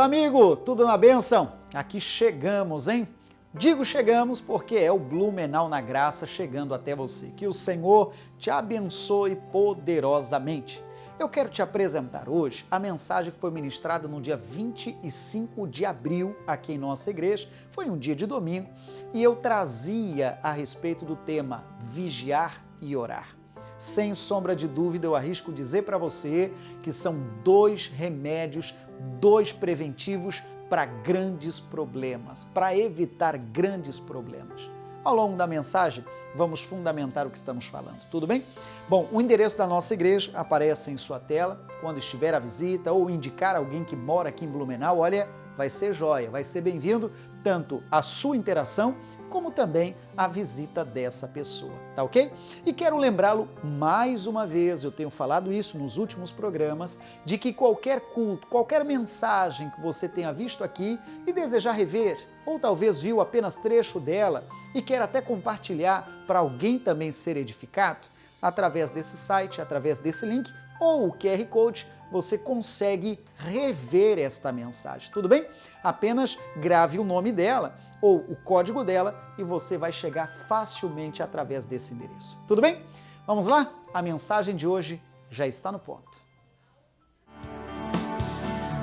Olá, amigo! Tudo na bênção? Aqui chegamos, hein? Digo chegamos porque é o Blumenau na Graça chegando até você. Que o Senhor te abençoe poderosamente. Eu quero te apresentar hoje a mensagem que foi ministrada no dia 25 de abril aqui em nossa igreja. Foi um dia de domingo e eu trazia a respeito do tema vigiar e orar. Sem sombra de dúvida, eu arrisco dizer para você que são dois remédios, dois preventivos para grandes problemas, para evitar grandes problemas. Ao longo da mensagem, vamos fundamentar o que estamos falando, tudo bem? Bom, o endereço da nossa igreja aparece em sua tela, quando estiver a visita ou indicar alguém que mora aqui em Blumenau, olha, vai ser joia, vai ser bem-vindo tanto a sua interação, como também a visita dessa pessoa, tá ok? E quero lembrá-lo mais uma vez, eu tenho falado isso nos últimos programas, de que qualquer culto, qualquer mensagem que você tenha visto aqui e desejar rever, ou talvez viu apenas trecho dela e quer até compartilhar para alguém também ser edificado, através desse site, através desse link ou o QR Code, você consegue rever esta mensagem, tudo bem? Apenas grave o nome dela ou o código dela e você vai chegar facilmente através desse endereço. Tudo bem? Vamos lá? A mensagem de hoje já está no ponto.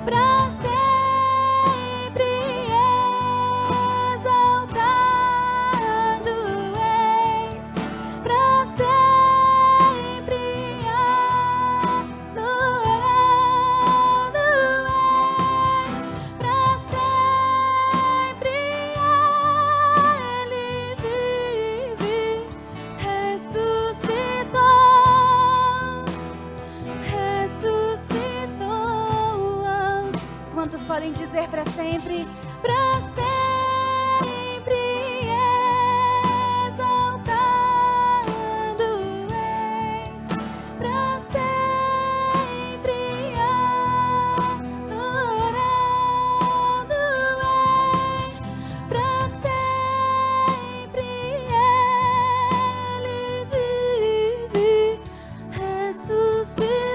Pra sempre exaltado és, pra sempre adorado és, pra sempre Ele vive, ressuscitou. Quantos podem dizer para sempre? Para sempre exaltado és, para sempre adorado és, para sempre Ele vive, ressuscitou.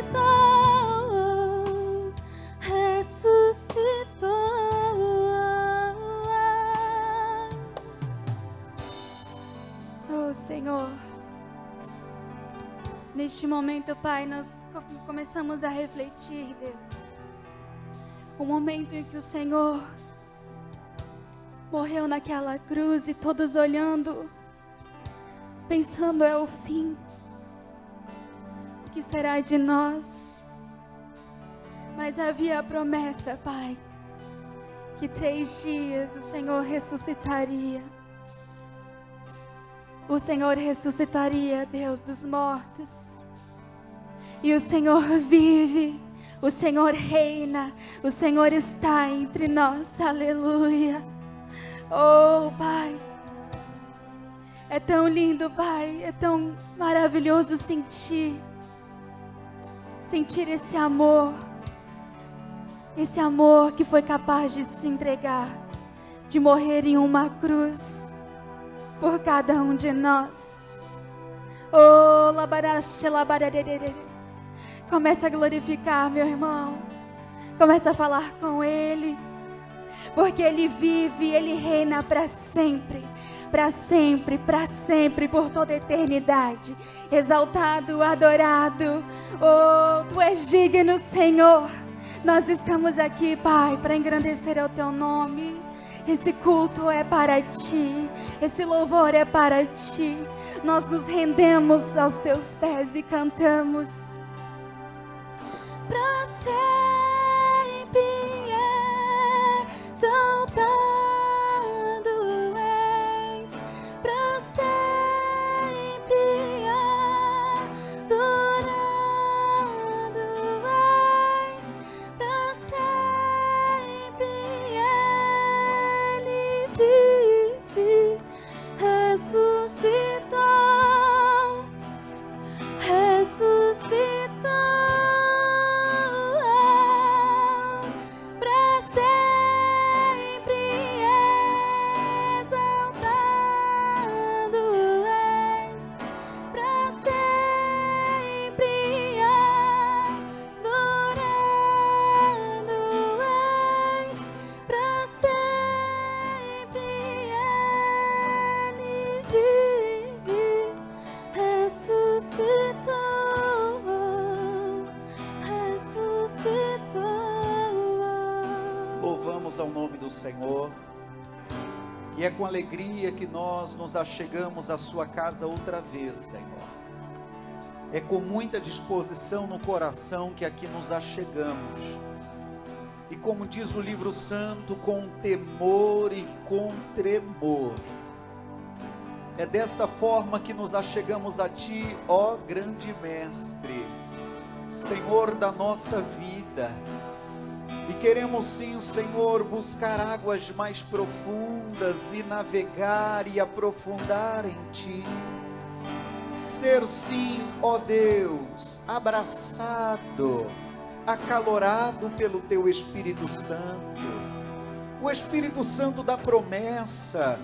Oh, Senhor, neste momento, Pai, nós começamos a refletir, Deus, o momento em que o Senhor morreu naquela cruz e todos olhando, pensando é o fim, o que será de nós? Mas havia a promessa, Pai, que 3 dias o Senhor ressuscitaria. O Senhor ressuscitaria, Deus dos mortos. E o Senhor vive, o Senhor reina, o Senhor está entre nós. Aleluia. Oh, Pai, é tão lindo, Pai, é tão maravilhoso sentir esse amor. Esse amor que foi capaz de se entregar, de morrer em uma cruz por cada um de nós. Oh, labarache, labarerere. Começa a glorificar, meu irmão. Começa a falar com Ele, porque Ele vive, Ele reina para sempre. Para sempre, para sempre, por toda a eternidade. Exaltado, adorado. Oh, Tu és digno, Senhor. Nós estamos aqui, Pai, para engrandecer o Teu nome. Esse culto é para Ti, esse louvor é para Ti. Nós nos rendemos aos Teus pés e cantamos. Para sempre exaltado és, para sempre adorado és, para sempre Ele vive, ressuscitou, ressuscitou. nome do Senhor. E é com alegria que nós nos achegamos à sua casa outra vez, Senhor. É com muita disposição no coração que aqui nos achegamos. E como diz o livro santo, com temor e com tremor. É dessa forma que nos achegamos a Ti, ó grande Mestre, Senhor da nossa vida. E queremos sim, Senhor, buscar águas mais profundas e navegar e aprofundar em Ti. Ser sim, ó Deus, abraçado, acalorado pelo Teu Espírito Santo. O Espírito Santo da promessa,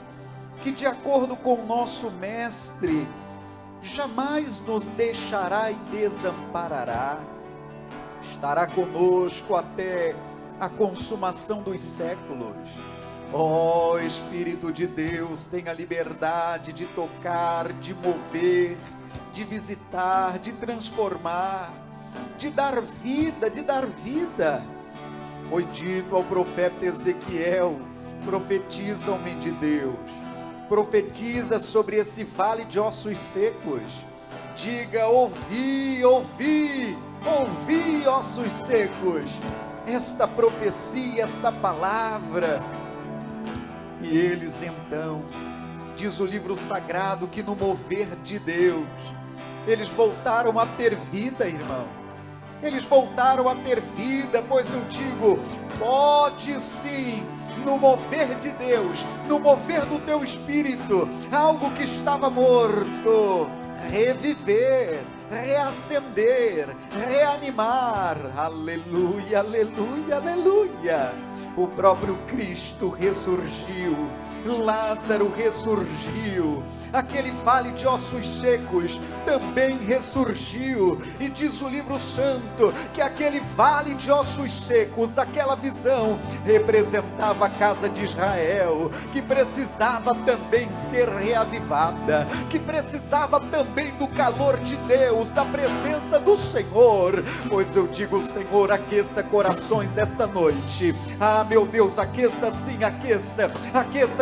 que de acordo com o nosso Mestre, jamais nos deixará e desamparará. Estará conosco até a consumação dos séculos. Ó Espírito de Deus, tenha liberdade de tocar, de mover, de visitar, de transformar, de dar vida, Foi dito ao profeta Ezequiel: profetiza, homem de Deus, profetiza sobre esse vale de ossos secos. Diga: ouvi, ouvi, ouvi, ossos secos, esta profecia, esta palavra. E eles então, diz o livro sagrado, que no mover de Deus, eles voltaram a ter vida, irmão. Eles voltaram a ter vida, pois eu digo, pode sim, no mover de Deus, no mover do teu Espírito, algo que estava morto, reviver, reacender, reanimar. Aleluia, aleluia, aleluia. O próprio Cristo ressurgiu, Lázaro ressurgiu, aquele vale de ossos secos também ressurgiu. E diz o livro santo que aquele vale de ossos secos, aquela visão, representava a casa de Israel, que precisava também ser reavivada, que precisava também do calor de Deus, da presença do Senhor. Pois eu digo, Senhor, aqueça corações esta noite. Ah, meu Deus, aqueça sim, aqueça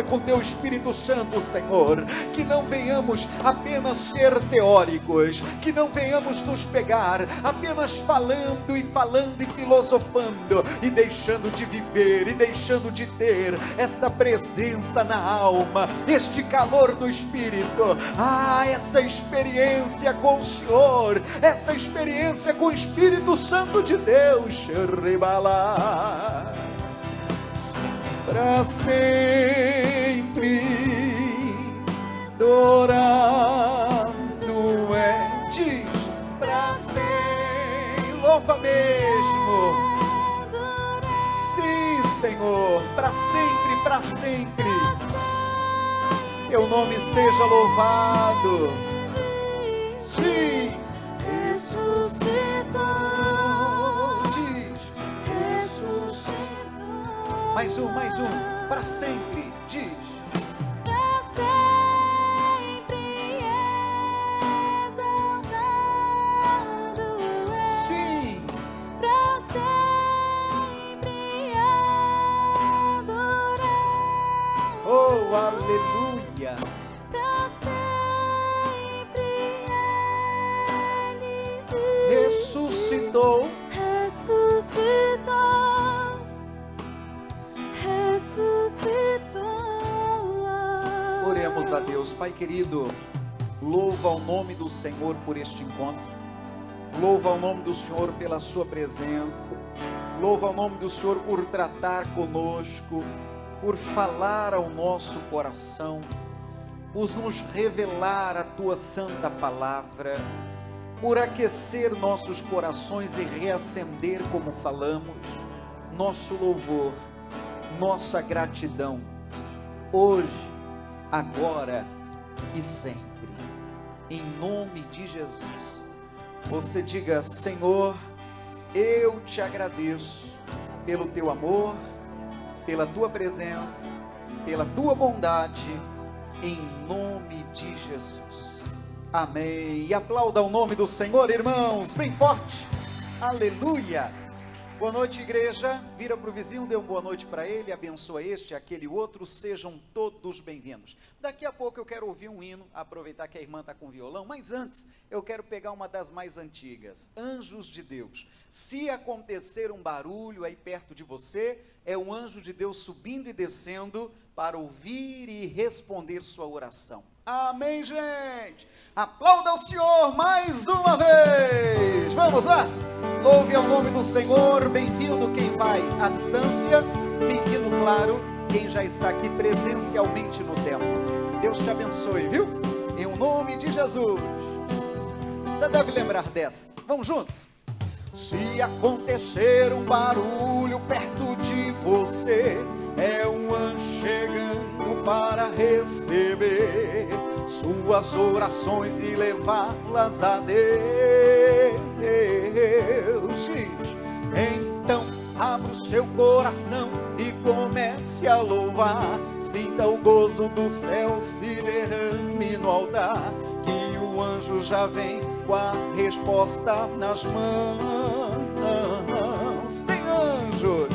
com teu Espírito Santo, Senhor. Que não venhamos apenas ser teóricos, que não venhamos nos pegar apenas falando e filosofando, e deixando de viver, e deixando de ter esta presença na alma, este calor do Espírito. Ah, essa experiência com o Senhor, essa experiência com o Espírito Santo de Deus, para sempre, adorando é, diz, para sempre, louva mesmo, sim, Senhor, para sempre, teu nome seja louvado, sim, ressuscitou, diz, ressuscitou, mais um, para sempre, diz, para sempre exaltado é, sim, para sempre adorado, oh, aleluia, para sempre Ele ressuscitou, oremos a Deus. Pai querido, louva o nome do Senhor por este encontro, louva o nome do Senhor pela sua presença, louva o nome do Senhor por tratar conosco, por falar ao nosso coração, por nos revelar a tua santa palavra, por aquecer nossos corações e reacender, como falamos, nosso louvor, nossa gratidão, hoje, agora e sempre, em nome de Jesus. Você diga: Senhor, eu te agradeço pelo teu amor, pela tua presença, pela tua bondade, em nome de Jesus. Amém. E aplauda o nome do Senhor, irmãos, bem forte. Aleluia. Boa noite, igreja. Vira para o vizinho, dê uma boa noite para ele, abençoa este, aquele outro, sejam todos bem-vindos. Daqui a pouco eu quero ouvir um hino, aproveitar que a irmã está com violão, mas antes eu quero pegar uma das mais antigas, Anjos de Deus. Se acontecer um barulho aí perto de você, é um anjo de Deus subindo e descendo para ouvir e responder sua oração. Amém, gente? Aplauda o Senhor mais uma vez. Vamos lá? Louve ao nome do Senhor. Bem-vindo quem vai à distância. Bem-vindo, claro, quem já está aqui presencialmente no templo. Deus te abençoe, viu? Em o nome de Jesus. Você deve lembrar dessa. Vamos juntos? Se acontecer um barulho perto de você, é um anjo chegando para receber suas orações e levá-las a Deus. Então abra o seu coração e comece a louvar. Sinta o gozo do céu se derrame no altar, que o anjo já vem com a resposta nas mãos. Tem anjos,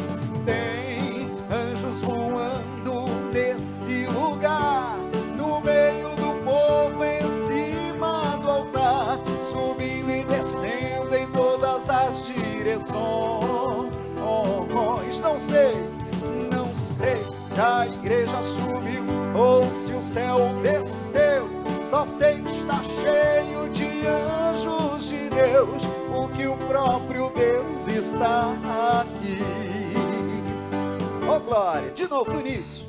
tem anjos voando nesse lugar, no meio do povo, em cima do altar, subindo e descendo em todas as direções. Não sei se a igreja subiu ou se o céu desceu, só sei que está cheio de anjos de Deus, porque o próprio Deus está aqui. Oh glória, de novo no início.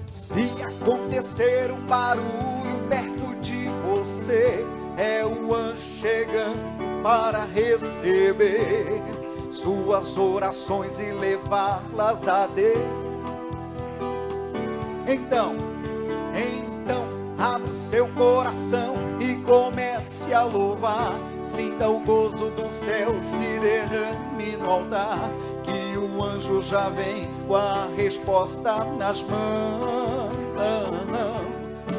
Se acontecer um barulho perto de você, é o anjo chegando para receber suas orações e levá-las a Deus. Então, abra o seu coração e comece a louvar. Sinta o gozo do céu se derrame no altar, que o anjo já vem com a resposta nas mãos.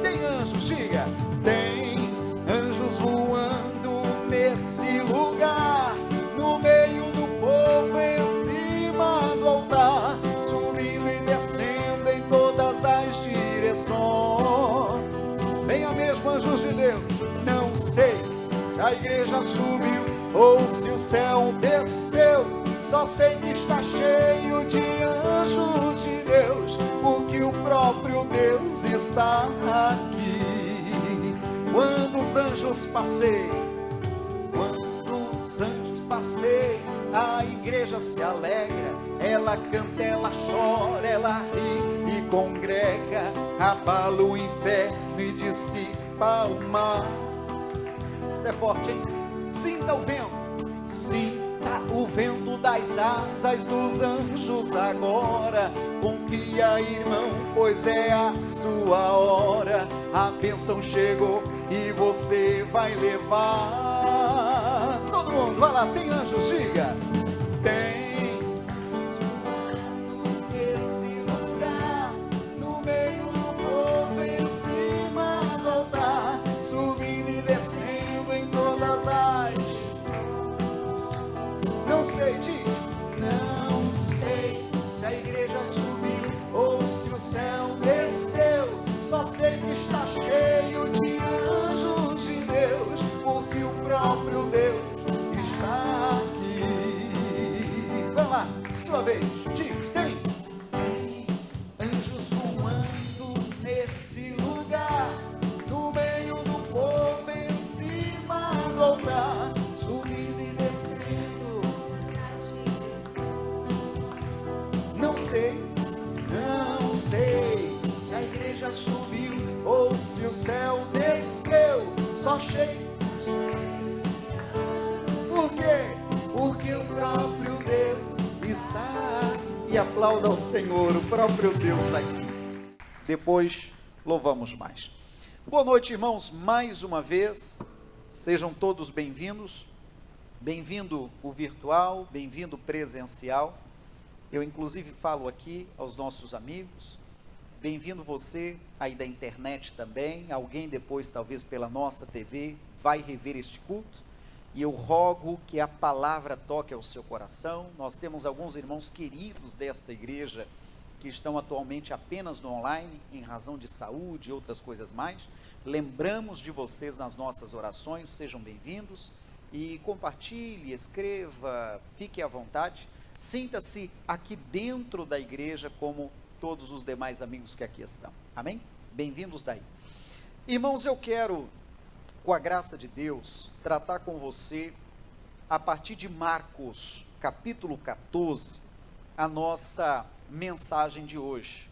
Tem anjos, diga, tem anjos voando nesse lugar, no meio do povo, em cima do altar, subindo e descendo em todas as direções. Venha mesmo, anjos de Deus. Não sei se a igreja subiu ou se o céu desceu, só sei que está cheio de anjos de Deus, porque o próprio Deus está aqui. Quando os anjos passeiam, a igreja se alegra, ela canta, ela chora, ela ri e congrega, abala o inferno e dissipa o mal. Isso é forte, hein? Sinta o vento das asas dos anjos agora. Confia, irmão, pois é a sua hora. A bênção chegou e você vai levar. Todo mundo, vai lá, tem anjos, diga. Tem nesse lugar, no meio do povo, em cima do altar, subindo e descendo em todas as. Não sei, diz. Não sei se a igreja subiu ou se o céu desceu, só sei que está cheio de anjos de Deus, porque o próprio Deus está aqui. Vamos lá, sua vez, diz, tem anjos voando nesse lugar, no meio do povo, em cima do altar, subindo e descendo. Não sei se a igreja subiu ou se o céu desceu, só sei. Por quê? Porque o próprio Deus está. E aplauda ao Senhor, o próprio Deus está aqui. Depois louvamos mais. Boa noite, irmãos, mais uma vez. Sejam todos bem-vindos. Bem-vindo o virtual, bem-vindo o presencial. Eu inclusive falo aqui aos nossos amigos. Bem-vindo você aí da internet também. Alguém depois, talvez pela nossa TV, vai rever este culto. e eu rogo que a palavra toque ao seu coração. Nós temos alguns irmãos queridos desta igreja que estão atualmente apenas no online, em razão de saúde e outras coisas mais. Lembramos de vocês nas nossas orações, sejam bem-vindos, e compartilhe, escreva, fique à vontade, sinta-se aqui dentro da igreja como todos os demais amigos que aqui estão, amém? Bem-vindos daí. Irmãos, eu quero, com a graça de Deus, tratar com você, a partir de Marcos, capítulo 14, a nossa mensagem de hoje.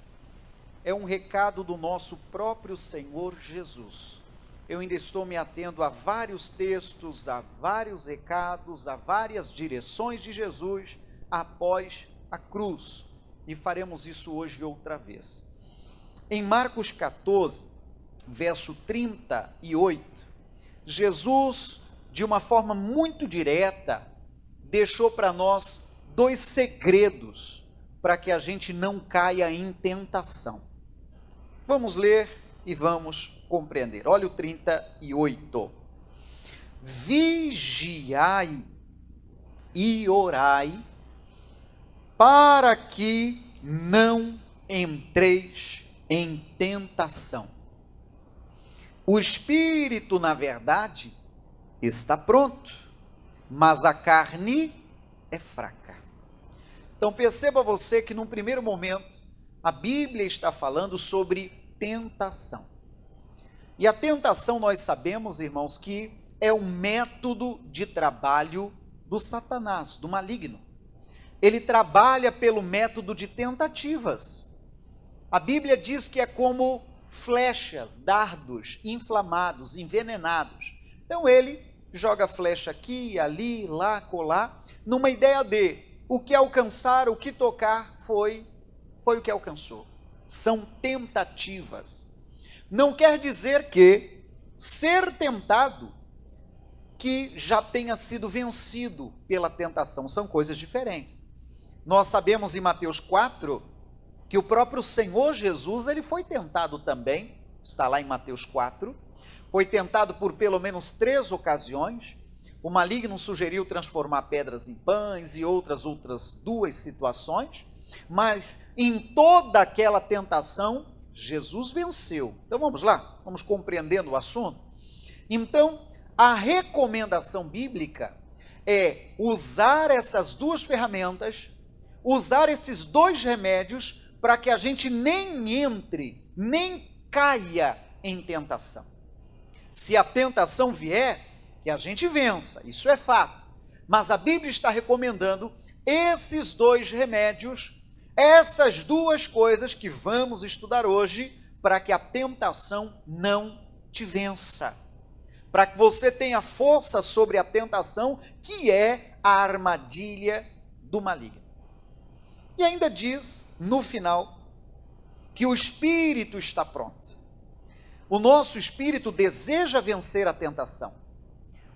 É um recado do nosso próprio Senhor Jesus. Eu ainda estou me atendo a vários textos, a vários recados, a várias direções de Jesus após a cruz, e faremos isso hoje outra vez. Em Marcos 14, verso 38, Jesus, de uma forma muito direta, deixou para nós 2 segredos para que a gente não caia em tentação. Vamos ler e vamos compreender. Olha o 38. Vigiai e orai, para que não entreis em tentação. O espírito, na verdade, está pronto, mas a carne é fraca. Então perceba você que num primeiro momento, a Bíblia está falando sobre tentação. E a tentação, nós sabemos, irmãos, que é um método de trabalho do Satanás, do maligno. Ele trabalha pelo método de tentativas. A Bíblia diz que é como flechas, dardos inflamados, envenenados. Então ele joga flecha aqui, ali, lá, colar, numa ideia de o que alcançar, o que tocar, foi o que alcançou. São tentativas. Não quer dizer que ser tentado, que já tenha sido vencido pela tentação, são coisas diferentes. Nós sabemos em Mateus 4, que o próprio Senhor Jesus, ele foi tentado também, está lá em Mateus 4, foi tentado por pelo menos 3 ocasiões. O maligno sugeriu transformar pedras em pães e outras 2 situações, mas em toda aquela tentação, Jesus venceu. Então vamos lá, vamos compreendendo o assunto. Então, a recomendação bíblica é usar essas 2 ferramentas, usar esses 2 remédios, para que a gente nem entre, nem caia em tentação. Se a tentação vier, que a gente vença, isso é fato. Mas a Bíblia está recomendando esses 2 remédios, essas 2 coisas que vamos estudar hoje, para que a tentação não te vença. Para que você tenha força sobre a tentação, que é a armadilha do maligno. E ainda diz, no final, que o espírito está pronto. O nosso espírito deseja vencer a tentação.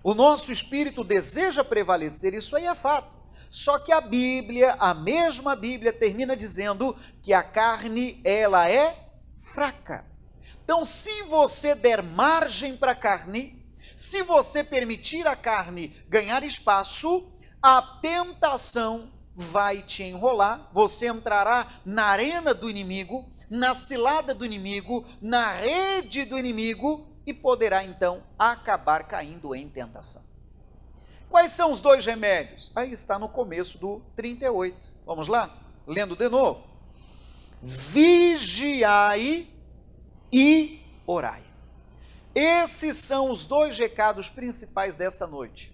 O nosso espírito deseja prevalecer, isso aí é fato. Só que a Bíblia, a mesma Bíblia, termina dizendo que a carne, ela é fraca. Então, se você der margem para a carne, se você permitir a carne ganhar espaço, a tentação vai te enrolar, você entrará na arena do inimigo, na cilada do inimigo, na rede do inimigo, e poderá então acabar caindo em tentação. Quais são os 2 remédios? Aí está no começo do 38. Vamos lá? Lendo de novo. Vigiai e orai. Esses são os 2 recados principais dessa noite.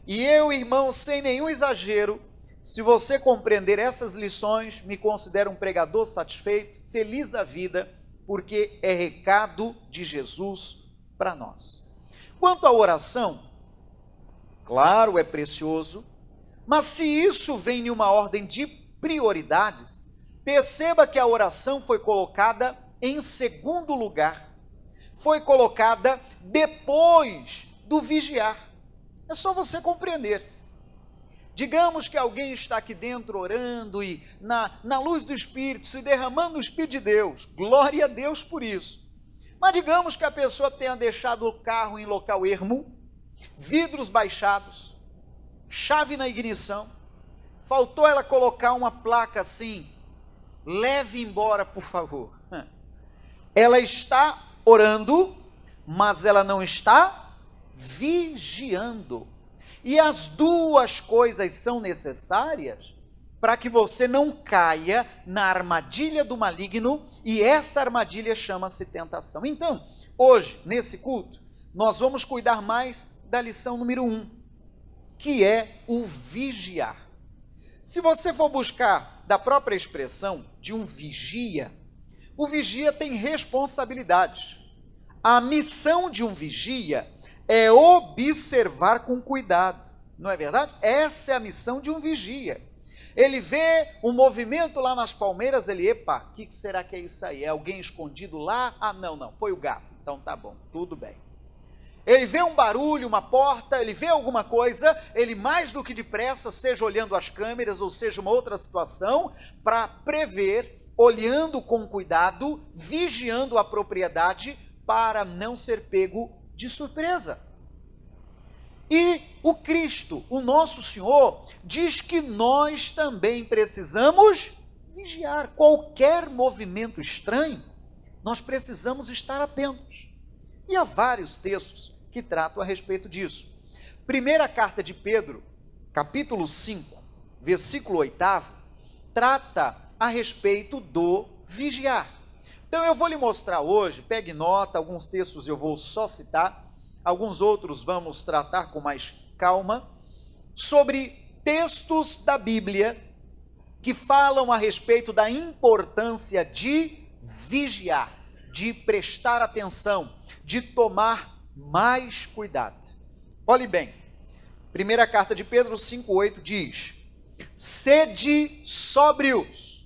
E eu, irmão, sem nenhum exagero, se você compreender essas lições, me considero um pregador satisfeito, feliz da vida, porque é recado de Jesus para nós. Quanto à oração, claro, é precioso, mas se isso vem em uma ordem de prioridades, perceba que a oração foi colocada em segundo lugar, foi colocada depois do vigiar. É só você compreender. Digamos que alguém está aqui dentro orando e na luz do Espírito, se derramando o Espírito de Deus, glória a Deus por isso. Mas digamos que a pessoa tenha deixado o carro em local ermo, vidros baixados, chave na ignição. Faltou ela colocar uma placa assim: leve embora, por favor. Ela está orando, mas ela não está vigiando. E as duas coisas são necessárias para que você não caia na armadilha do maligno, e essa armadilha chama-se tentação. Então, hoje, nesse culto, nós vamos cuidar mais da lição número 1, que é o vigiar. Se você for buscar da própria expressão de um vigia, o vigia tem responsabilidades. A missão de um vigia é observar com cuidado, não é verdade? Essa é a missão de um vigia. Ele vê um movimento lá nas palmeiras, ele, epa, o que será que é isso aí? É alguém escondido lá? Ah, não, foi o gato. Então tá bom, tudo bem. Ele vê um barulho, uma porta, ele vê alguma coisa, ele mais do que depressa, seja olhando as câmeras ou seja uma outra situação, para prever, olhando com cuidado, vigiando a propriedade para não ser pego de surpresa. E o Cristo, o nosso Senhor, diz que nós também precisamos vigiar. Qualquer movimento estranho, nós precisamos estar atentos. E há vários textos que tratam a respeito disso. Primeira carta de Pedro, capítulo 5, versículo 8, trata a respeito do vigiar. Então eu vou lhe mostrar hoje, pegue nota, alguns textos eu vou só citar, alguns outros vamos tratar com mais calma, sobre textos da Bíblia que falam a respeito da importância de vigiar, de prestar atenção, de tomar mais cuidado. Olhe bem, primeira carta de Pedro 5,8 diz: sede sóbrios.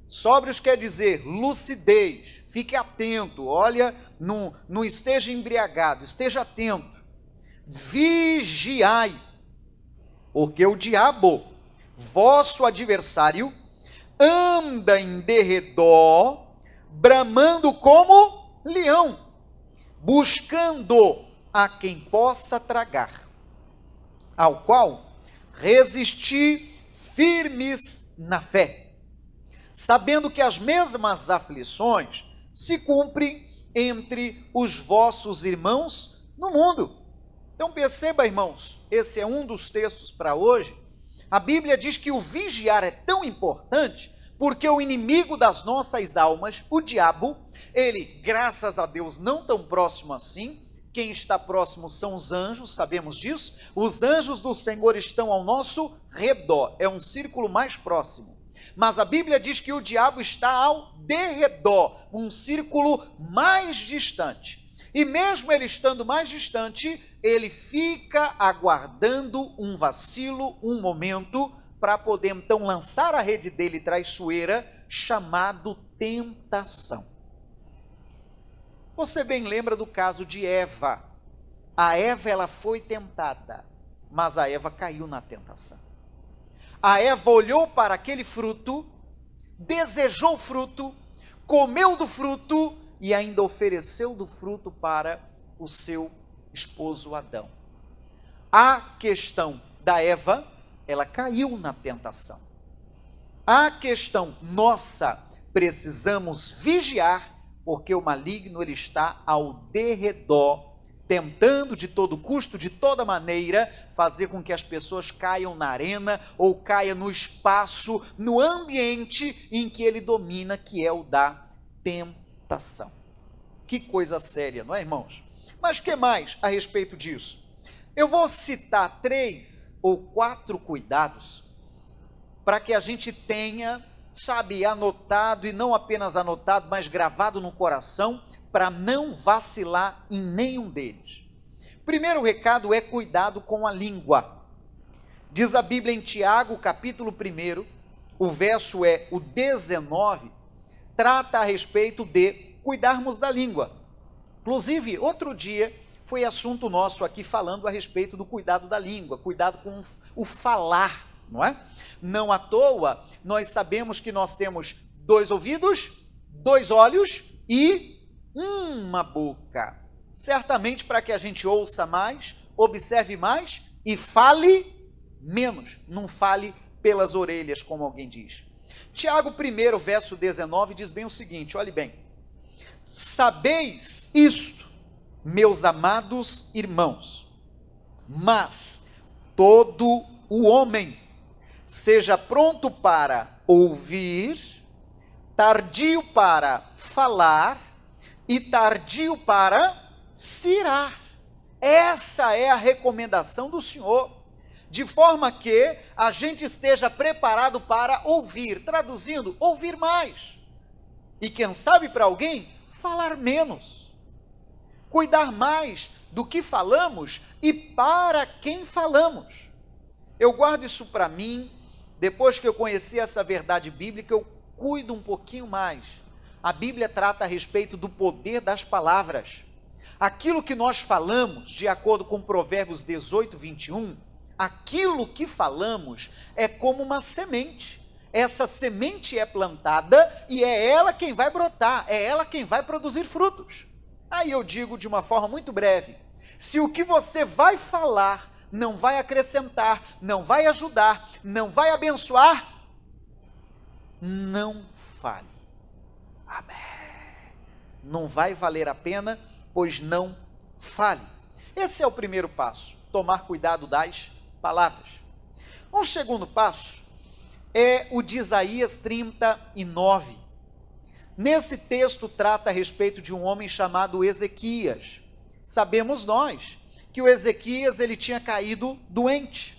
Sóbrios quer dizer lucidez, fique atento, olha, não esteja embriagado, esteja atento. Vigiai, porque o diabo, vosso adversário, anda em derredor, bramando como leão, buscando a quem possa tragar, ao qual resisti firmes na fé, sabendo que as mesmas aflições se cumprem entre os vossos irmãos no mundo. Então perceba, irmãos, esse é um dos textos para hoje. A Bíblia diz que o vigiar é tão importante porque o inimigo das nossas almas, o diabo, ele, graças a Deus, não tão próximo assim. Quem está próximo são os anjos, sabemos disso. Os anjos do Senhor estão ao nosso redor, é um círculo mais próximo. Mas a Bíblia diz que o diabo está ao derredor, um círculo mais distante. E mesmo ele estando mais distante, ele fica aguardando um vacilo, um momento, para poder então lançar a rede dele traiçoeira, chamado tentação. Você bem lembra do caso de Eva. A Eva, ela foi tentada, mas a Eva caiu na tentação. A Eva olhou para aquele fruto, desejou o fruto, comeu do fruto e ainda ofereceu do fruto para o seu esposo Adão. A questão da Eva, ela caiu na tentação. A questão nossa, precisamos vigiar, porque o maligno ele está ao derredor, tentando de todo custo, de toda maneira, fazer com que as pessoas caiam na arena ou caiam no espaço, no ambiente em que ele domina, que é o da tentação. Que coisa séria, não é, irmãos? Mas o que mais a respeito disso? Eu vou citar 3 ou 4 cuidados para que a gente tenha, sabe, anotado, e não apenas anotado, mas gravado no coração, para não vacilar em nenhum deles. Primeiro recado é cuidado com a língua. Diz a Bíblia em Tiago, capítulo 1, o verso é o 19, trata a respeito de cuidarmos da língua. Inclusive, outro dia foi assunto nosso aqui falando a respeito do cuidado da língua, cuidado com o falar, não é? Não à toa, nós sabemos que nós temos 2 ouvidos, 2 olhos e uma boca. Certamente para que a gente ouça mais, observe mais e fale menos. Não fale pelas orelhas, como alguém diz. Tiago 1, verso 19, diz bem o seguinte, olhe bem. Sabeis isto, meus amados irmãos, mas todo o homem seja pronto para ouvir, tardio para falar e tardio para se irar. Essa é a recomendação do Senhor, de forma que a gente esteja preparado para ouvir, traduzindo, ouvir mais. E quem sabe para alguém, falar menos. Cuidar mais do que falamos e para quem falamos. Eu guardo isso para mim, depois que eu conheci essa verdade bíblica, eu cuido um pouquinho mais. A Bíblia trata a respeito do poder das palavras. Aquilo que nós falamos, de acordo com Provérbios 18, 21, aquilo que falamos é como uma semente. Essa semente é plantada e é ela quem vai brotar, é ela quem vai produzir frutos. Aí eu digo de uma forma muito breve, se o que você vai falar não vai acrescentar, não vai ajudar, não vai abençoar, não fale. Amém. Não vai valer a pena, pois não fale. Esse é o primeiro passo, tomar cuidado das palavras. Um segundo passo é o de Isaías 39. Nesse texto trata a respeito de um homem chamado Ezequias. Sabemos nós que o Ezequias ele tinha caído doente.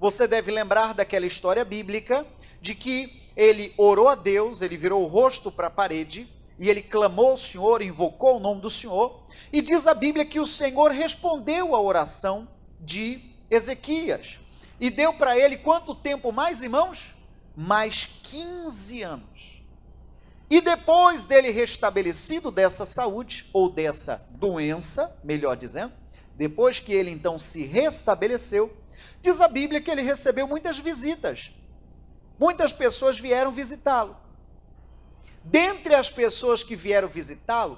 Você deve lembrar daquela história bíblica de que ele orou a Deus, ele virou o rosto para a parede e ele clamou ao Senhor, invocou o nome do Senhor, e diz a Bíblia que o Senhor respondeu à oração de Ezequias e deu para ele quanto tempo mais, irmãos? Mais 15 anos. E depois dele restabelecido dessa saúde, ou dessa doença, melhor dizendo, depois que ele então se restabeleceu, diz a Bíblia que ele recebeu muitas visitas. Muitas pessoas vieram visitá-lo. Dentre as pessoas que vieram visitá-lo,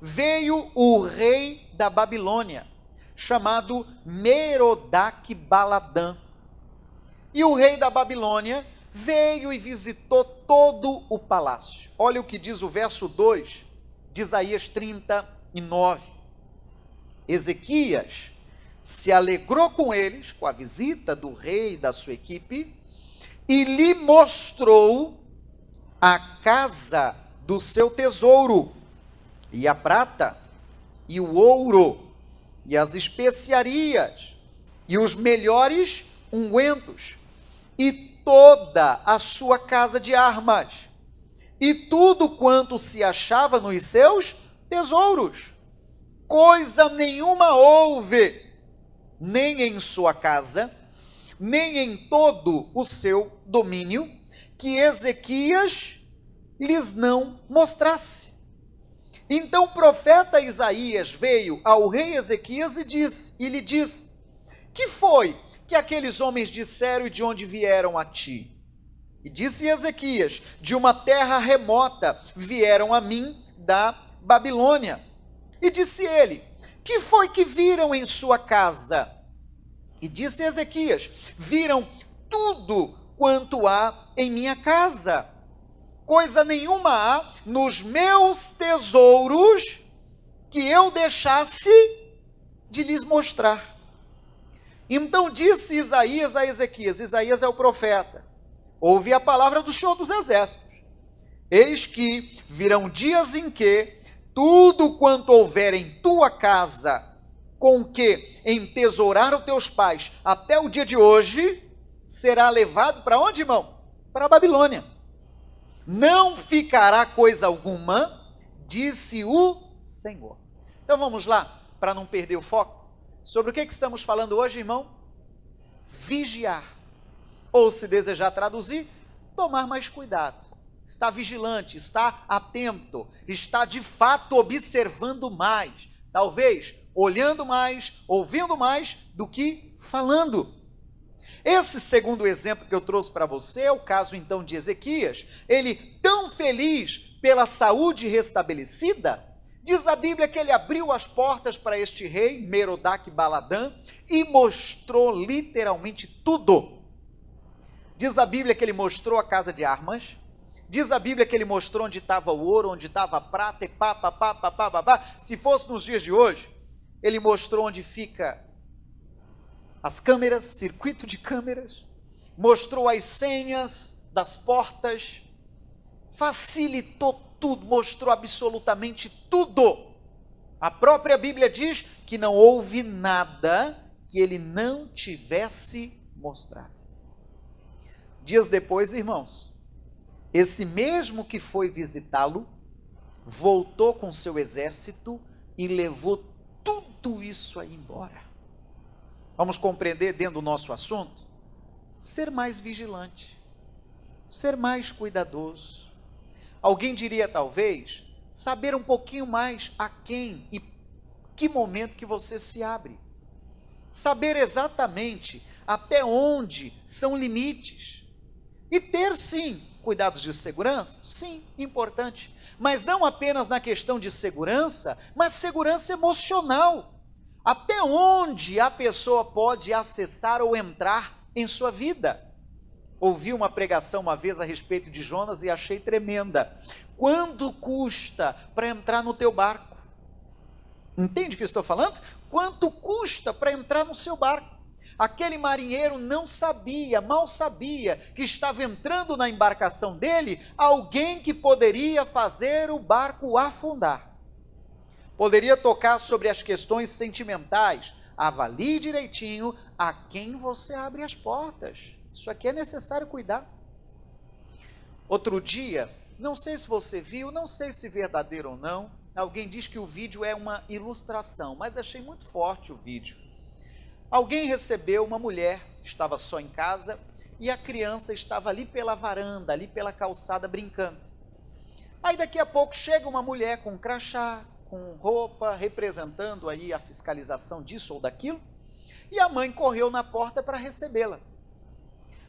veio o rei da Babilônia, chamado Merodach-Baladã. E o rei da Babilônia veio e visitou todo o palácio. Olha o que diz o verso 2 de Isaías 39. Ezequias se alegrou com eles, com a visita do rei e da sua equipe, e lhe mostrou a casa do seu tesouro, e a prata, e o ouro, e as especiarias, e os melhores ungüentos, e toda a sua casa de armas, e tudo quanto se achava nos seus tesouros. Coisa nenhuma houve, nem em sua casa, nem em todo o seu domínio, que Ezequias lhes não mostrasse. Então o profeta Isaías veio ao rei Ezequias e lhe disse: que foi que aqueles homens disseram e de onde vieram a ti? E disse Ezequias: de uma terra remota vieram a mim da Babilônia. E disse ele: que foi que viram em sua casa? E disse Ezequias: viram tudo quanto há em minha casa. Coisa nenhuma há nos meus tesouros que eu deixasse de lhes mostrar. Então disse Isaías a Ezequias, Isaías é o profeta, ouve a palavra do Senhor dos Exércitos: eis que virão dias em que tudo quanto houver em tua casa, com que entesouraram teus pais até o dia de hoje, será levado para onde, irmão? Para a Babilônia. Não ficará coisa alguma, disse o Senhor. Então vamos lá, para não perder o foco. Sobre o que estamos falando hoje, irmão? Vigiar. Ou, se desejar traduzir, tomar mais cuidado. Está vigilante, está atento, está de fato observando mais. Talvez olhando mais, ouvindo mais do que falando. Esse segundo exemplo que eu trouxe para você é o caso então de Ezequias. Ele, tão feliz pela saúde restabelecida, Diz a Bíblia que ele abriu as portas para este rei, Merodach-Baladã, e mostrou literalmente tudo. Diz a Bíblia que ele mostrou a casa de armas, diz a Bíblia que ele mostrou onde estava o ouro, onde estava a prata, e pá. Se fosse nos dias de hoje, ele mostrou onde fica as câmeras, circuito de câmeras, mostrou as senhas das portas, facilitou tudo, mostrou absolutamente tudo. A própria Bíblia diz que não houve nada que ele não tivesse mostrado. Dias depois, irmãos, esse mesmo que foi visitá-lo, voltou com seu exército e levou tudo isso aí embora. Vamos compreender dentro do nosso assunto? Ser mais vigilante, ser mais cuidadoso. Alguém diria talvez, saber um pouquinho mais a quem e que momento que você se abre. Saber exatamente até onde são limites. E ter sim, cuidados de segurança, sim, importante. Mas não apenas na questão de segurança, mas segurança emocional. Até onde a pessoa pode acessar ou entrar em sua vida. Ouvi uma pregação uma vez a respeito de Jonas e achei tremenda. Quanto custa para entrar no teu barco? Entende o que eu estou falando? Quanto custa para entrar no seu barco? Aquele marinheiro não sabia, mal sabia, que estava entrando na embarcação dele alguém que poderia fazer o barco afundar. Poderia tocar sobre as questões sentimentais. Avalie direitinho a quem você abre as portas. Isso aqui é necessário cuidar. Outro dia, não sei se você viu, não sei se verdadeiro ou não, alguém diz que o vídeo é uma ilustração, mas achei muito forte o vídeo. Alguém recebeu uma mulher, estava só em casa, e a criança estava ali pela varanda, ali pela calçada brincando. Aí daqui a pouco chega uma mulher com um crachá, com roupa, representando aí a fiscalização disso ou daquilo, e a mãe correu na porta para recebê-la.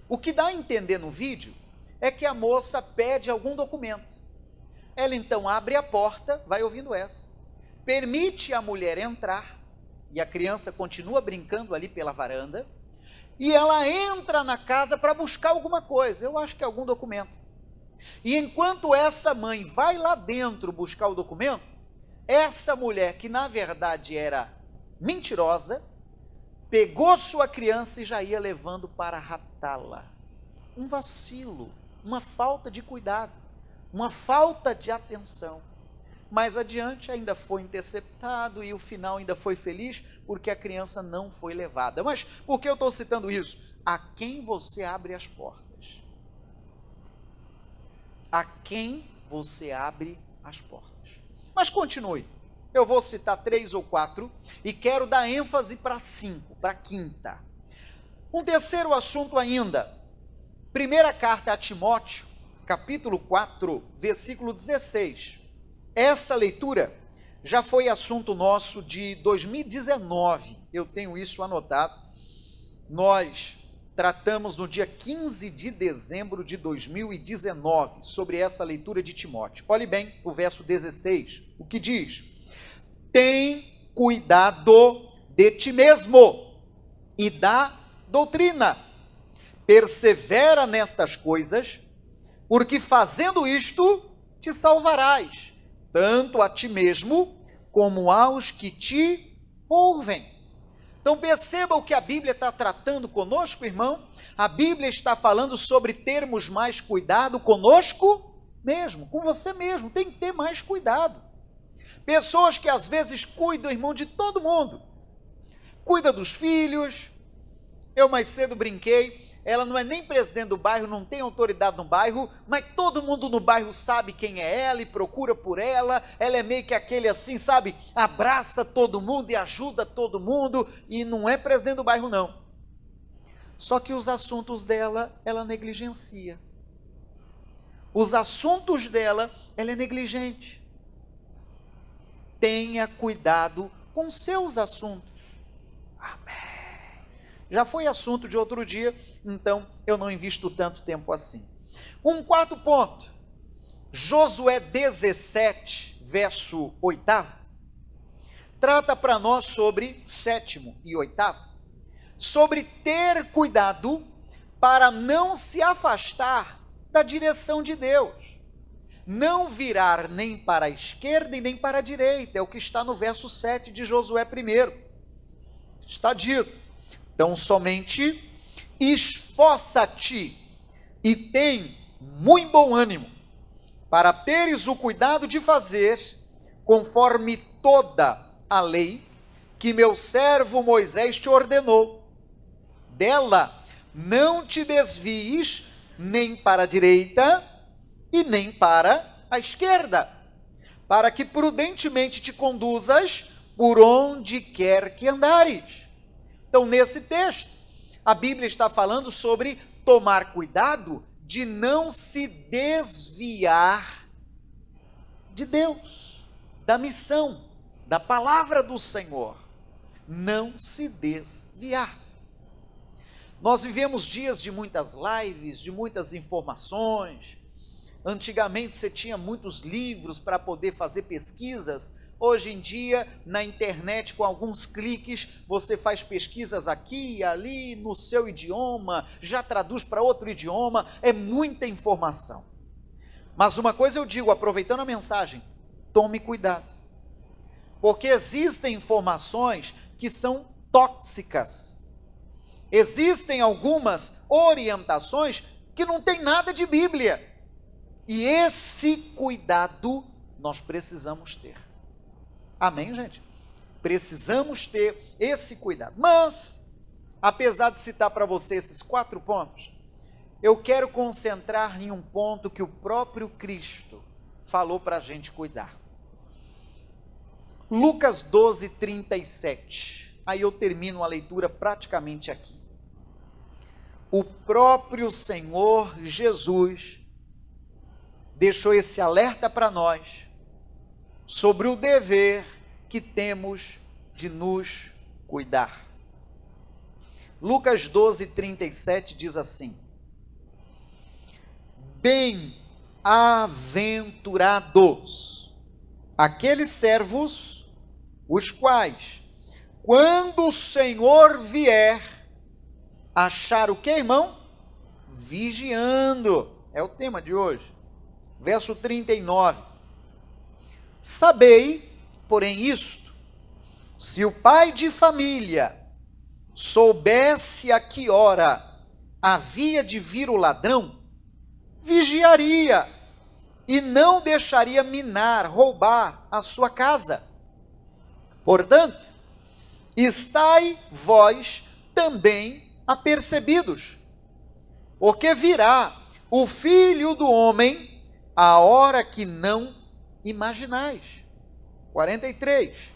O que dá a entender no vídeo é que a moça pede algum documento. Ela então abre a porta, vai ouvindo essa, permite a mulher entrar, e a criança continua brincando ali pela varanda, e ela entra na casa para buscar alguma coisa, eu acho que é algum documento. E enquanto essa mãe vai lá dentro buscar o documento, essa mulher, que na verdade era mentirosa, pegou sua criança e já ia levando para raptá-la. Um vacilo, uma falta de cuidado, uma falta de atenção. Mais adiante ainda foi interceptado e o final ainda foi feliz, porque a criança não foi levada. Mas por que eu estou citando isso? A quem você abre as portas? A quem você abre as portas? Mas continue. Eu vou citar 3 ou 4 e quero dar ênfase para 5, para a quinta. Um terceiro assunto ainda. Primeira carta a Timóteo, capítulo 4, versículo 16. Essa leitura já foi assunto nosso de 2019. Eu tenho isso anotado. Nós tratamos no dia 15 de dezembro de 2019 sobre essa leitura de Timóteo. Olhe bem o verso 16. O que diz? Tem cuidado de ti mesmo e da doutrina. Persevera nestas coisas, porque fazendo isto te salvarás, tanto a ti mesmo como aos que te ouvem. Então perceba o que a Bíblia está tratando conosco, irmão. A Bíblia está falando sobre termos mais cuidado conosco mesmo, com você mesmo. Tem que ter mais cuidado. Pessoas que às vezes cuidam, irmão, de todo mundo. Cuida dos filhos. Eu mais cedo brinquei, ela não é nem presidente do bairro, não tem autoridade no bairro, mas todo mundo no bairro sabe quem é ela e procura por ela. Ela é meio que aquele assim, sabe, abraça todo mundo e ajuda todo mundo, e não é presidente do bairro não. Só que os assuntos dela, ela negligencia. Os assuntos dela, ela é negligente. Tenha cuidado com seus assuntos. Amém. Já foi assunto de outro dia, então eu não invisto tanto tempo assim. Um quarto ponto. Josué 17, verso 8, trata para nós sobre sétimo e oitavo, sobre ter cuidado para não se afastar da direção de Deus, não virar nem para a esquerda e nem para a direita, é o que está no verso 7 de Josué 1. Está dito: então somente esforça-te e tem muito bom ânimo, para teres o cuidado de fazer conforme toda a lei que meu servo Moisés te ordenou. Dela não te desvies nem para a direita e nem para a esquerda, para que prudentemente te conduzas por onde quer que andares. Então, nesse texto, a Bíblia está falando sobre tomar cuidado de não se desviar de Deus, da missão, da palavra do Senhor. Não se desviar. Nós vivemos dias de muitas lives, de muitas informações. Antigamente você tinha muitos livros para poder fazer pesquisas. Hoje em dia, na internet, com alguns cliques, você faz pesquisas aqui e ali, no seu idioma, já traduz para outro idioma, é muita informação. Mas uma coisa eu digo, aproveitando a mensagem, tome cuidado. Porque existem informações que são tóxicas. Existem algumas orientações que não tem nada de Bíblia. E esse cuidado nós precisamos ter. Amém, gente? Precisamos ter esse cuidado. Mas, apesar de citar para você esses 4 pontos, eu quero concentrar em um ponto que o próprio Cristo falou para a gente cuidar. Lucas 12, 37. Aí eu termino a leitura praticamente aqui. O próprio Senhor Jesus deixou esse alerta para nós sobre o dever que temos de nos cuidar. Lucas 12, 37 diz assim: bem-aventurados aqueles servos, os quais, quando o Senhor vier, achar o que, irmão? Vigiando. É o tema de hoje. Verso 39. Sabei, porém, isto: se o pai de família soubesse a que hora havia de vir o ladrão, vigiaria e não deixaria minar, roubar a sua casa. Portanto, estai vós também apercebidos, porque virá o Filho do Homem a hora que não imaginais. 43.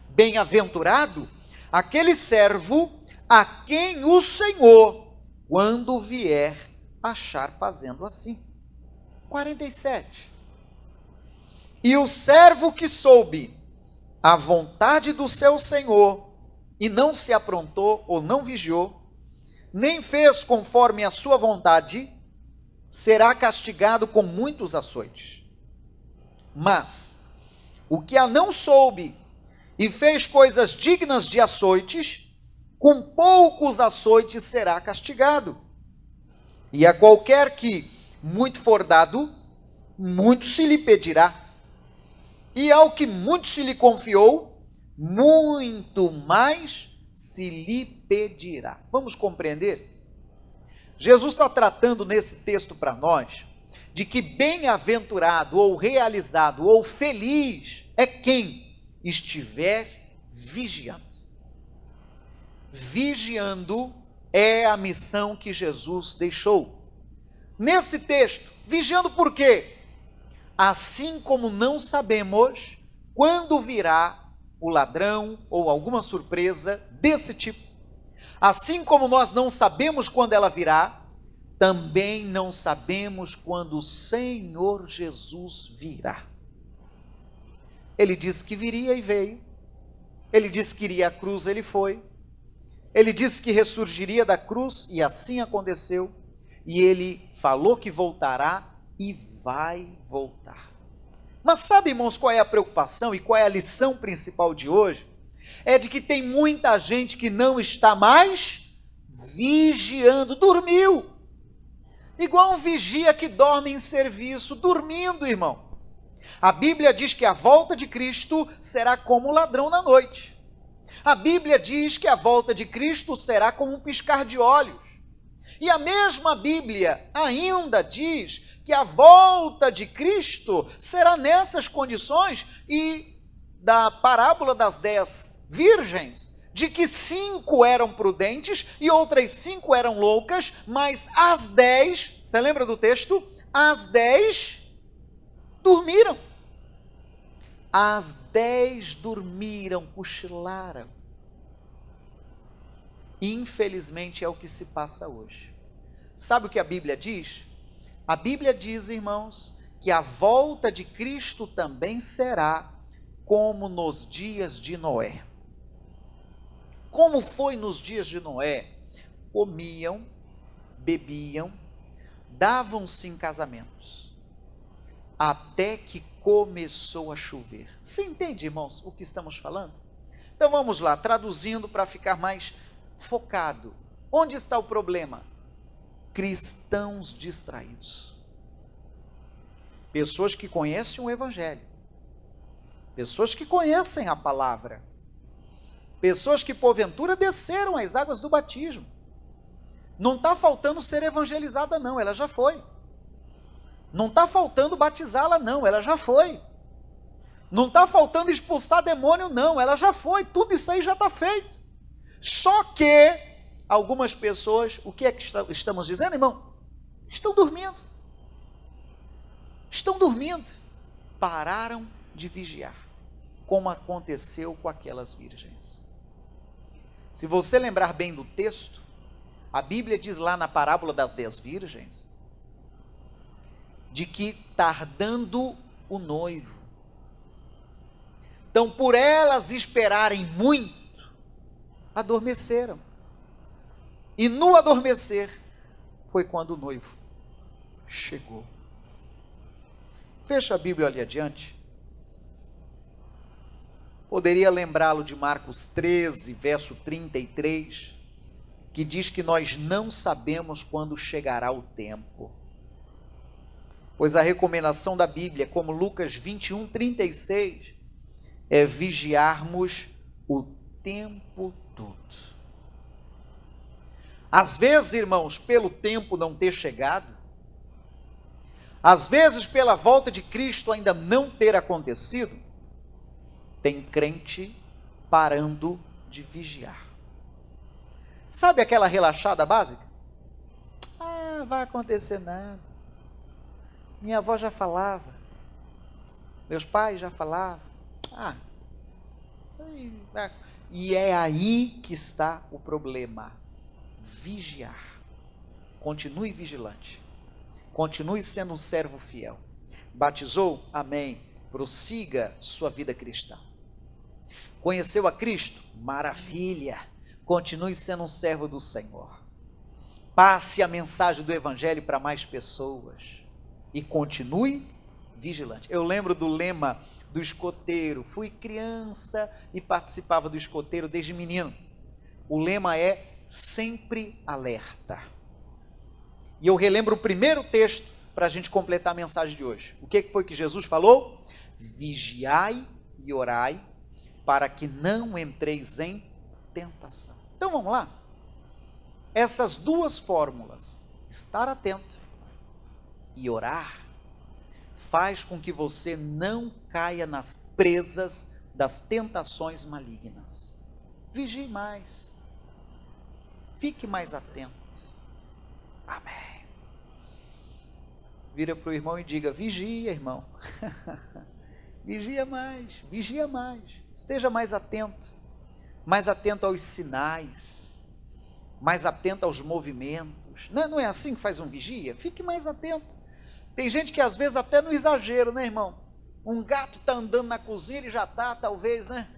Bem-aventurado aquele servo a quem o Senhor, quando vier, achar fazendo assim. 47. E o servo que soube a vontade do seu Senhor e não se aprontou ou não vigiou, nem fez conforme a sua vontade, será castigado com muitos açoites. Mas o que a não soube e fez coisas dignas de açoites, com poucos açoites será castigado. E a qualquer que muito for dado, muito se lhe pedirá. E ao que muito se lhe confiou, muito mais se lhe pedirá. Vamos compreender? Jesus está tratando nesse texto para nós de que bem-aventurado ou realizado ou feliz é quem estiver vigiando. Vigiando é a missão que Jesus deixou. Nesse texto, vigiando por quê? Assim como não sabemos quando virá o ladrão ou alguma surpresa desse tipo, assim como nós não sabemos quando ela virá, também não sabemos quando o Senhor Jesus virá. Ele disse que viria e veio. Ele disse que iria à cruz, ele foi. Ele disse que ressurgiria da cruz e assim aconteceu. E ele falou que voltará e vai voltar. Mas sabe, irmãos, qual é a preocupação e qual é a lição principal de hoje? É de que tem muita gente que não está mais vigiando, dormiu. Igual um vigia que dorme em serviço, dormindo, irmão. A Bíblia diz que a volta de Cristo será como um ladrão na noite. A Bíblia diz que a volta de Cristo será como um piscar de olhos. E a mesma Bíblia ainda diz que a volta de Cristo será nessas condições, e da parábola das 10 virgens, de que 5 eram prudentes e outras 5 eram loucas, mas as 10, você lembra do texto? As 10 dormiram. As 10 dormiram, cochilaram. Infelizmente é o que se passa hoje. Sabe o que a Bíblia diz? A Bíblia diz, irmãos, que a volta de Cristo também será como nos dias de Noé. Como foi nos dias de Noé? Comiam, bebiam, davam-se em casamentos, até que começou a chover. Você entende, irmãos, o que estamos falando? Então vamos lá, traduzindo para ficar mais focado. Onde está o problema? Cristãos distraídos. Pessoas que conhecem o Evangelho. Pessoas que conhecem a palavra. Pessoas que porventura desceram as águas do batismo. Não está faltando ser evangelizada não, ela já foi. Não está faltando batizá-la não, ela já foi. Não está faltando expulsar demônio não, ela já foi. Tudo isso aí já está feito. Só que algumas pessoas, o que é que estamos dizendo, irmão? Estão dormindo. Estão dormindo. Pararam de vigiar, como aconteceu com aquelas virgens. Se você lembrar bem do texto, a Bíblia diz lá na parábola das 10 virgens, de que tardando o noivo. Então, por elas esperarem muito, adormeceram. E no adormecer, foi quando o noivo chegou. Fecha a Bíblia ali adiante. Poderia lembrá-lo de Marcos 13, verso 33, que diz que nós não sabemos quando chegará o tempo. Pois a recomendação da Bíblia, como Lucas 21, 36, é vigiarmos o tempo todo. Às vezes, irmãos, pelo tempo não ter chegado, às vezes pela volta de Cristo ainda não ter acontecido, tem crente parando de vigiar. Sabe aquela relaxada básica? Ah, vai acontecer nada. Minha avó já falava. Meus pais já falavam. Ah, isso aí vai. E é aí que está o problema. Vigiar. Continue vigilante. Continue sendo um servo fiel. Batizou? Amém. Prossiga sua vida cristã. Conheceu a Cristo? Maravilha! Continue sendo um servo do Senhor. Passe a mensagem do Evangelho para mais pessoas. E continue vigilante. Eu lembro do lema do escoteiro. Fui criança e participava do escoteiro desde menino. O lema é sempre alerta. E eu relembro o primeiro texto para a gente completar a mensagem de hoje. O que foi que Jesus falou? Vigiai e orai, para que não entreis em tentação. Então vamos lá. Essas duas fórmulas, estar atento e orar, faz com que você não caia nas presas das tentações malignas. Vigie mais. Fique mais atento. Amém. Vira para o irmão e diga: vigia, irmão. Vigia mais, vigia mais. Esteja mais atento aos sinais, mais atento aos movimentos. Não é assim que faz um vigia? Fique mais atento. Tem gente que às vezes até no exagero, né, irmão? Um gato está andando na cozinha, ele já está, talvez, né?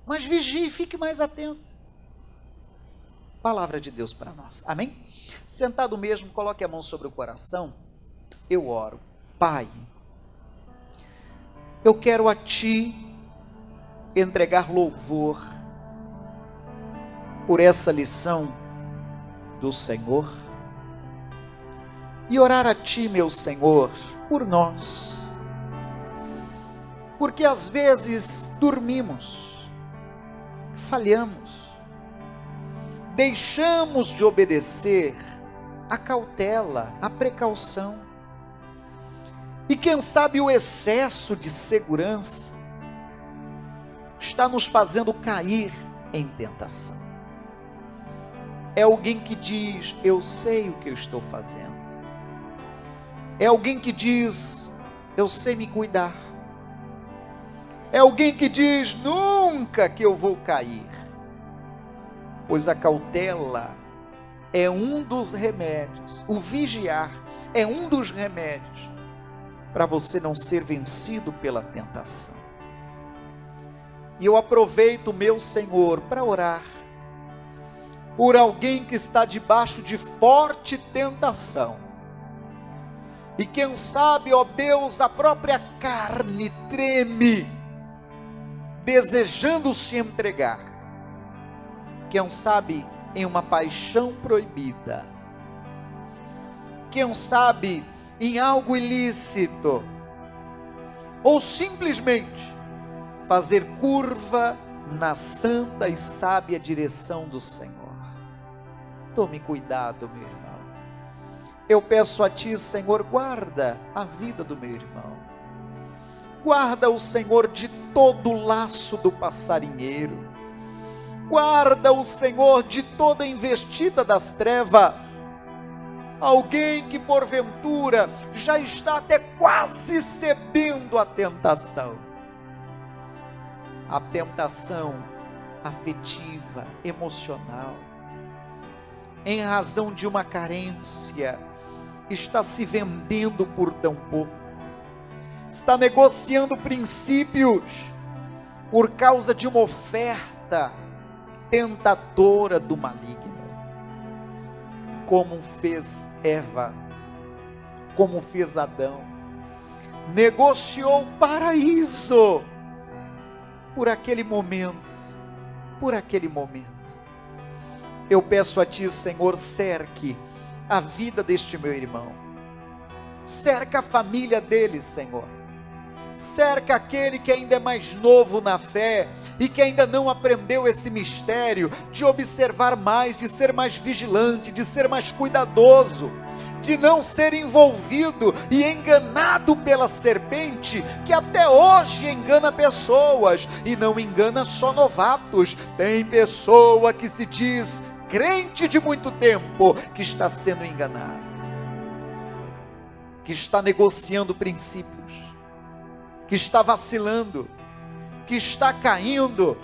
Mas vigie, fique mais atento. Palavra de Deus para nós, amém? Sentado mesmo, coloque a mão sobre o coração eu oro. Pai, eu quero a Ti entregar louvor por essa lição do Senhor e orar a Ti, meu Senhor, por nós, porque às vezes dormimos, falhamos, deixamos de obedecer a cautela, a precaução, e quem sabe o excesso de segurança está nos fazendo cair em tentação. É alguém que diz, eu sei o que eu estou fazendo. É alguém que diz, eu sei me cuidar. É alguém que diz, nunca que eu vou cair. Pois a cautela é um dos remédios, o vigiar é um dos remédios para você não ser vencido pela tentação. E eu aproveito, meu Senhor, para orar por alguém que está debaixo de forte tentação. E quem sabe, ó Deus, a própria carne treme, desejando se entregar. Quem sabe em uma paixão proibida. Quem sabe em algo ilícito. Ou simplesmente fazer curva na santa e sábia direção do Senhor. Tome cuidado, meu irmão. Eu peço a Ti, Senhor, guarda a vida do meu irmão. Guarda o Senhor de todo o laço do passarinheiro. Guarda o Senhor de toda investida das trevas. Alguém que porventura já está até quase cedendo à tentação. A tentação afetiva, emocional, em razão de uma carência, está se vendendo por tão pouco, está negociando princípios por causa de uma oferta tentadora do maligno, como fez Eva, como fez Adão, negociou o paraíso por aquele momento, Eu peço a Ti, Senhor, cerque a vida deste meu irmão, cerca a família dele, Senhor, cerca aquele que ainda é mais novo na fé, e que ainda não aprendeu esse mistério, de observar mais, de ser mais vigilante, de ser mais cuidadoso, de não ser envolvido e enganado pela serpente, que até hoje engana pessoas, e não engana só novatos. Tem pessoa que se diz crente de muito tempo, que está sendo enganado, que está negociando princípios, que está vacilando, que está caindo,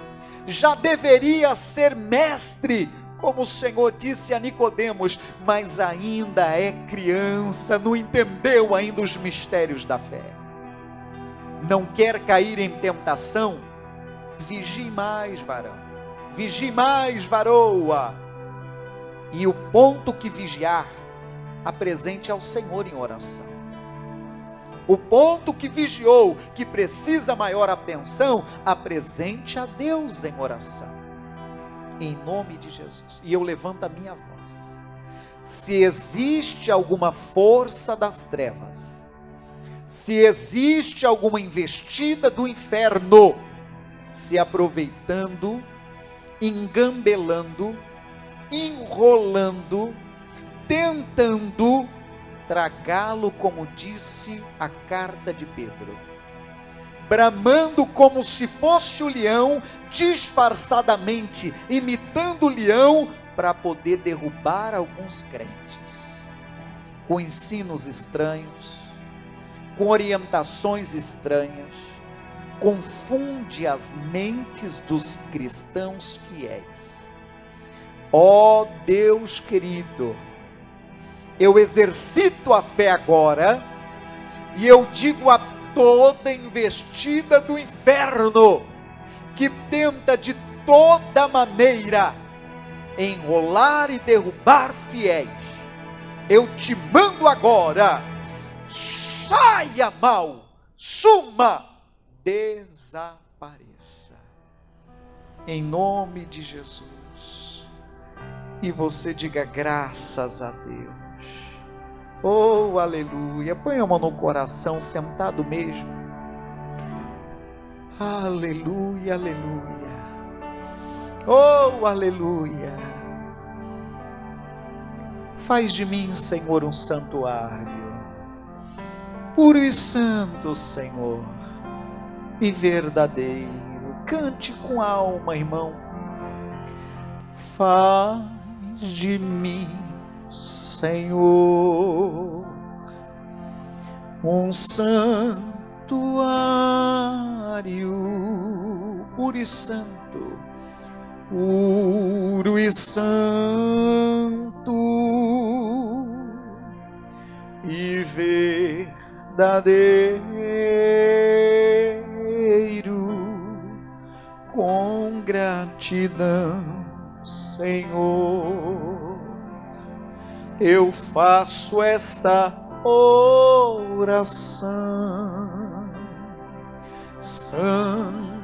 já deveria ser mestre, como o Senhor disse a Nicodemos, mas ainda é criança, não entendeu ainda os mistérios da fé, não quer cair em tentação. Vigie mais, varão, vigie mais, varoa, e o ponto que vigiar, apresente ao Senhor em oração. O ponto que vigiou, que precisa maior atenção, apresente a Deus em oração, em nome de Jesus. E eu levanto a minha voz. Se existe alguma força das trevas, se existe alguma investida do inferno, se aproveitando, engambelando, enrolando, tentando tragá-lo, como disse a carta de Pedro, bramando como se fosse o leão, disfarçadamente, imitando o leão, para poder derrubar alguns crentes, com ensinos estranhos, com orientações estranhas, confunde as mentes dos cristãos fiéis. Ó Deus querido, eu exercito a fé agora, e eu digo a toda investida do inferno, que tenta de toda maneira enrolar e derrubar fiéis, eu te mando agora, saia mal, suma, desapareça. Em nome de Jesus. E você diga graças a Deus. Oh, aleluia. Põe a mão no coração, sentado mesmo. Aleluia, aleluia. Oh, aleluia. Faz de mim, Senhor, um santuário, puro e santo, Senhor, e verdadeiro. Cante com a alma, irmão. Faz de mim, Senhor, um santuário, puro e santo, e verdadeiro, com gratidão, Senhor, eu faço essa oração. Santuário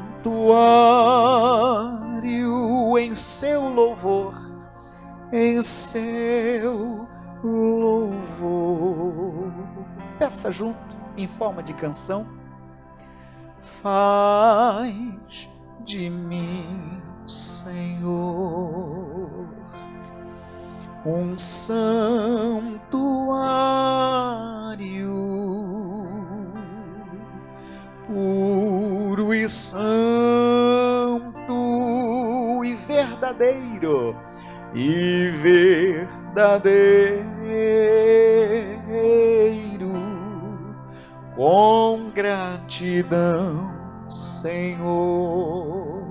em seu louvor, em seu louvor. Peça junto, em forma de canção. Faz de mim, Senhor, um santuário, puro e santo, e verdadeiro, com gratidão, Senhor,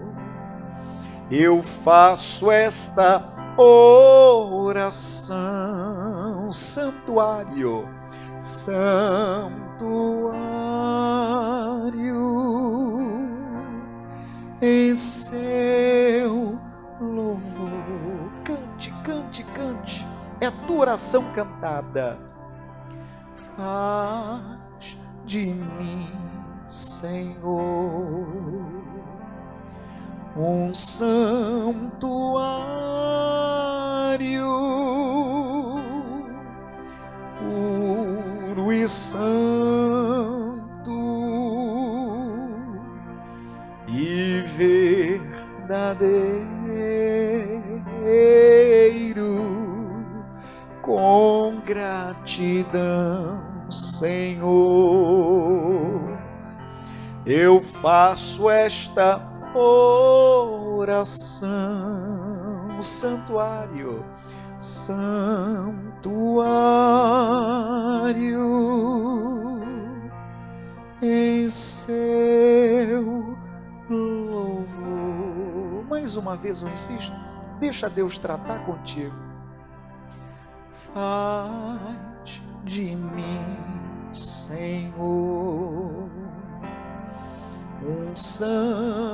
eu faço esta oração. Santuário, santuário em seu louvor. Cante, cante, cante. É a tua oração cantada. Faz de mim, Senhor, um santuário, puro e santo, e verdadeiro, com gratidão, Senhor, eu faço esta oração. Santuário, santuário em seu louvor. Mais uma vez eu insisto, deixa Deus tratar contigo. Faz de mim, Senhor, um santuário,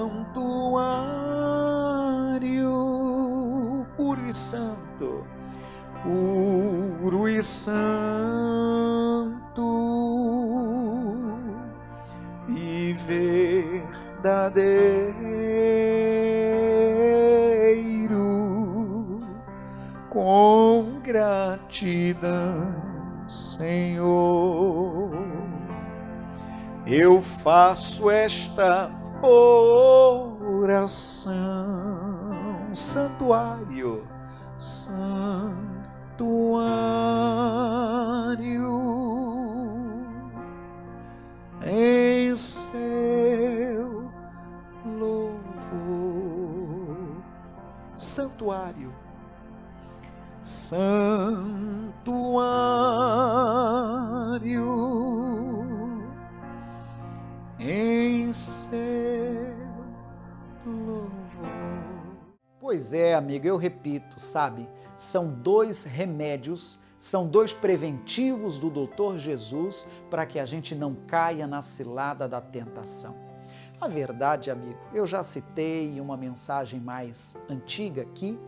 puro e santo, e verdadeiro, com gratidão, Senhor, eu faço esta oração. Santuário, santuário em seu louvor. Santuário, santuário em seu louvor. Pois é, amigo, eu repito, sabe? São dois remédios, são dois preventivos do Doutor Jesus para que a gente não caia na cilada da tentação. A verdade, amigo, eu já citei em uma mensagem mais antiga aqui,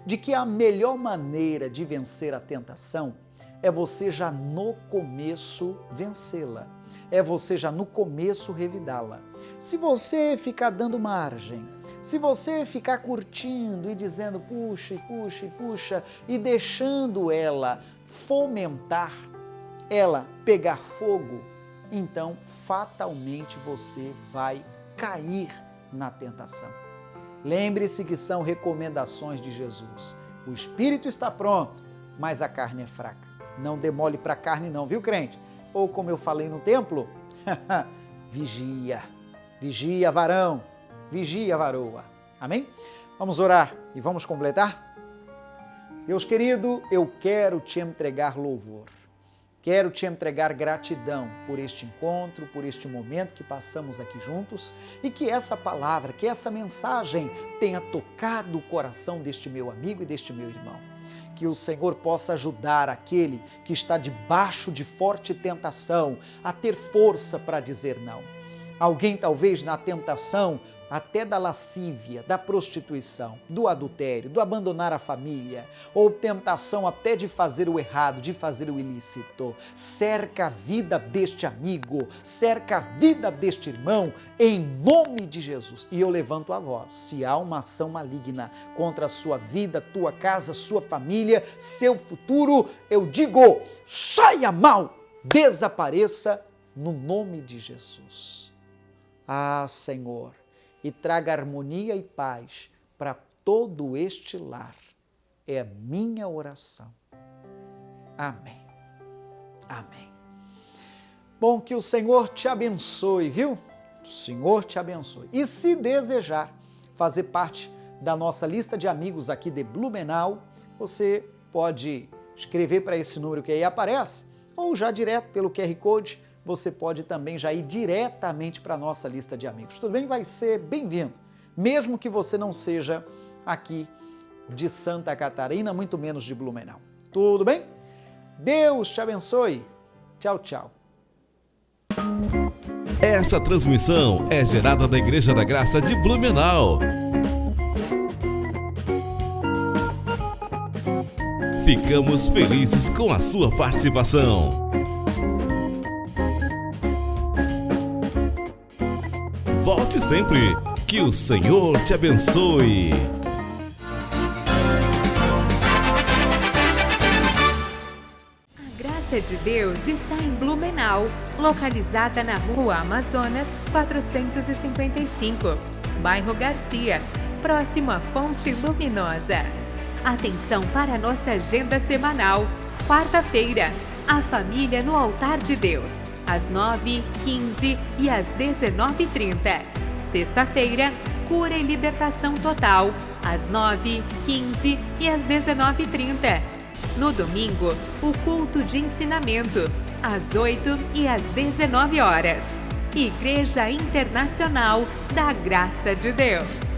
de que a melhor maneira de vencer a tentação é você já no começo vencê-la. É você já no começo revidá-la. Se você ficar dando margem, se você ficar curtindo e dizendo puxa, puxa, puxa, e deixando ela fomentar, ela pegar fogo, então fatalmente você vai cair na tentação. Lembre-se que são recomendações de Jesus. O espírito está pronto, mas a carne é fraca. Não demole para a carne não, viu, crente? Ou como eu falei no templo, vigia, vigia varão, vigia varoa. Amém? Vamos orar e vamos completar? Deus querido, eu quero te entregar louvor. Quero te entregar gratidão por este encontro, por este momento que passamos aqui juntos e que essa palavra, que essa mensagem tenha tocado o coração deste meu amigo e deste meu irmão. Que o Senhor possa ajudar aquele que está debaixo de forte tentação a ter força para dizer não. Alguém talvez na tentação até da lascívia, da prostituição, do adultério, do abandonar a família, ou tentação até de fazer o errado, de fazer o ilícito. Cerca a vida deste amigo, cerca a vida deste irmão, em nome de Jesus. E eu levanto a voz, se há uma ação maligna contra a sua vida, tua casa, sua família, seu futuro, eu digo, saia mal, desapareça no nome de Jesus. Ah, Senhor, e traga harmonia e paz para todo este lar. É a minha oração. Amém. Amém. Bom, que o Senhor te abençoe, viu? O Senhor te abençoe. E se desejar fazer parte da nossa lista de amigos aqui de Blumenau, você pode escrever para esse número que aí aparece, ou já direto pelo QR Code, você pode também já ir diretamente para a nossa lista de amigos. Tudo bem? Vai ser bem-vindo, mesmo que você não seja aqui de Santa Catarina, muito menos de Blumenau. Tudo bem? Deus te abençoe. Tchau, tchau. Essa transmissão é gerada da Igreja da Graça de Blumenau. Ficamos felizes com a sua participação. Volte sempre, que o Senhor te abençoe. A graça de Deus está em Blumenau, localizada na Rua Amazonas 455, bairro Garcia, próximo à Fonte Luminosa. Atenção para a nossa agenda semanal. Quarta-feira, a família no altar de Deus, às 9h15 e às 19h30. Sexta-feira, cura e libertação total, às 9h15 e às 19h30. No domingo, o culto de ensinamento, às 8h e às 19h. Igreja Internacional da Graça de Deus.